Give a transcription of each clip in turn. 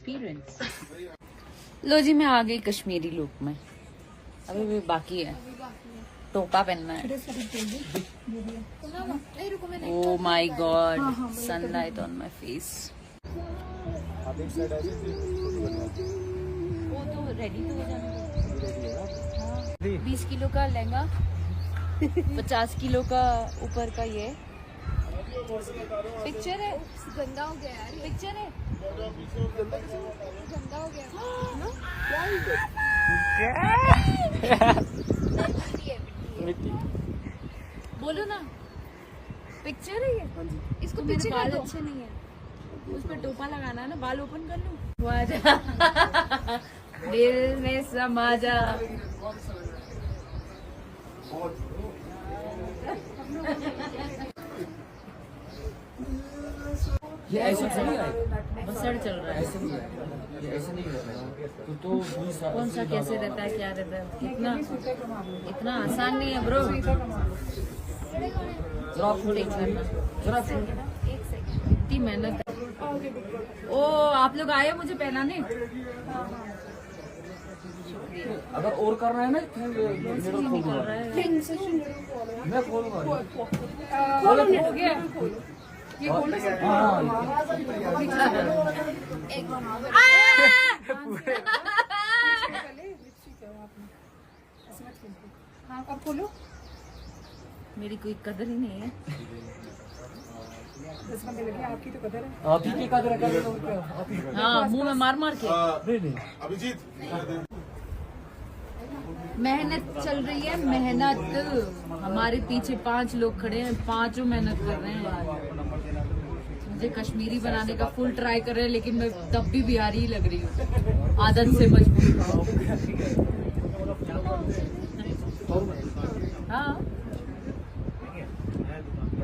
Experience. लो जी, मैं आ गई Kashmiri look में। अभी भी बाकी है, टोपा पहनना है। Oh my God, sunlight on my face. वो तो रेडी तो हो जाना। 20 किलो का लहंगा, 50 किलो का ऊपर का ये पिक्चर है। गंदा हो गया यार, पिक्चर है, गंदा हो गया। बोलो ना, पिक्चर है ये। इसको मेरे पीछे बाल कर दो। अच्छे नहीं है, उस पर टोपा लगाना है ना। बाल ओपन कर लूं? वाजा दिल में समा जा। ये ऐसे चल रहा है, बसड़ चल रहा है। ऐसे नहीं है, ये ऐसे नहीं रहता है। तो कौन सा कैसे रहता है, क्या रहता है? इतना आसान नहीं है ब्रो। जरा आप देख लेना, जरा इतनी मेहनत है। ओ आप लोग आए हो मुझे पहनाने? अगर और करना है ना फिर मिरर खोल दूंगा। मैं खोलूंगा। हो गया ये खोलो। हाँ, हाँ अब खोलो। मेरी कोई कदर ही नहीं है। 10 घंटे लगे, आपकी तो कदर है। आप ही की कदर कर रहे हो क्या? आप ही हाँ, मुंह में मार मार के। नहीं अभिजीत मेहनत चल रही है, मेहनत। हमारे पीछे 5 लोग खड़े हैं, पांचों मेहनत कर रहे हैं। मुझे कश्मीरी बनाने का फुल ट्राई कर रहे हैं, लेकिन मैं तब भी बिहारी ही लग रही हूँ, आदत से मजबूर। हाँ,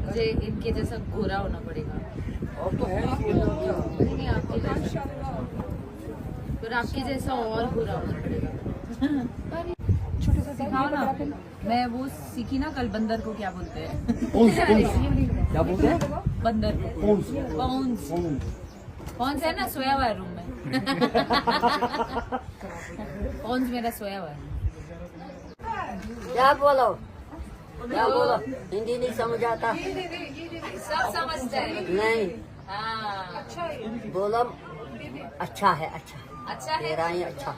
मुझे इनके जैसा गोरा होना पड़ेगा। और तो है नहीं, आपके जैसा, फिर आपके जैसा और गोरा होना पड़ेगा। छोटे से सिखाओ ना। मैं वो सीखी ना कल, बंदर को क्या बोलते हैं? क्या बोलते हैं? बंदर को पौंस। पौंस। पौंस है ना, सोया हुआ है रूम में। पौंस मेरा सोया हुआ है। क्या बोलो क्या बोलो, हिंदी नहीं समझ आता। सब समझते हैं। नहीं हाँ, बोलो, अच्छा है, अच्छा अच्छा है, तेरा ही अच्छा है।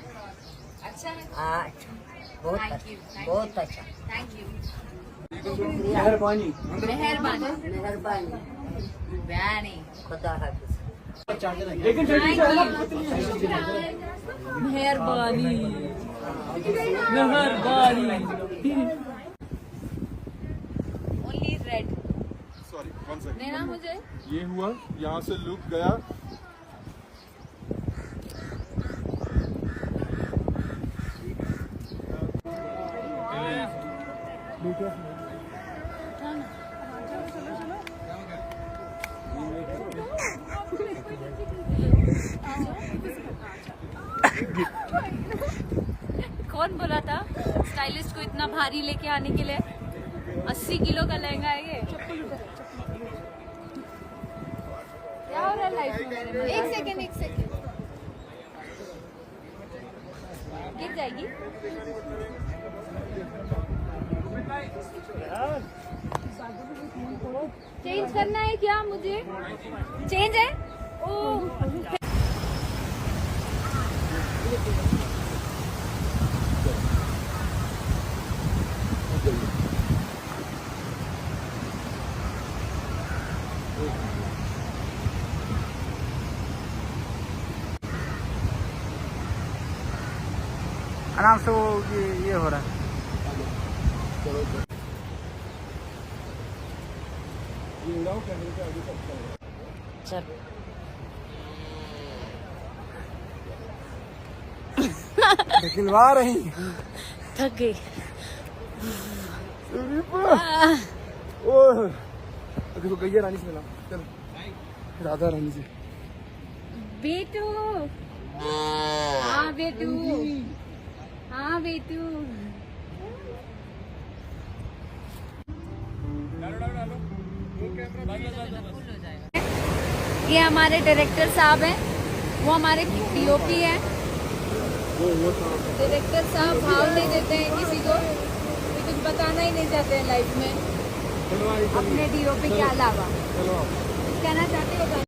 अच्छा है। अच्छा, बहुत Thank अच्छा, you, thank बहुत अच्छा। Thank you. मेहरबानी। मेहरबानी। मेहरबानी, बयानी। खुदा हाफिज। लेकिन जल्दी से है ना। मेहरबानी। मेहरबानी। Only red sorry 1 second. देना मुझे। ये हुआ, यहाँ से लुक गया। कौन बोला था स्टाइलिस्ट को इतना भारी लेके आने के लिए? 80 किलो का लहंगा है ये। क्या हो रहा है लाइफ में मेरे में? एक सेकंड गिर जाएगी। चेंज करना है क्या मुझे? चेंज है? ओह, आराम से वो ये हो रहा है। चल खिलवा रही। थक गई। ओह, देखो गैया रानी से मिला। चलो राधा रानी से। बेटू, हाँ बेटू, हाँ बेटू। ये हमारे डायरेक्टर साहब हैं, वो हमारे डीओपी है। डायरेक्टर साहब भाव नहीं देते हैं किसी को, कुछ बताना ही नहीं चाहते हैं लाइफ में अपने डीओपी के अलावा। कहना चाहते हो?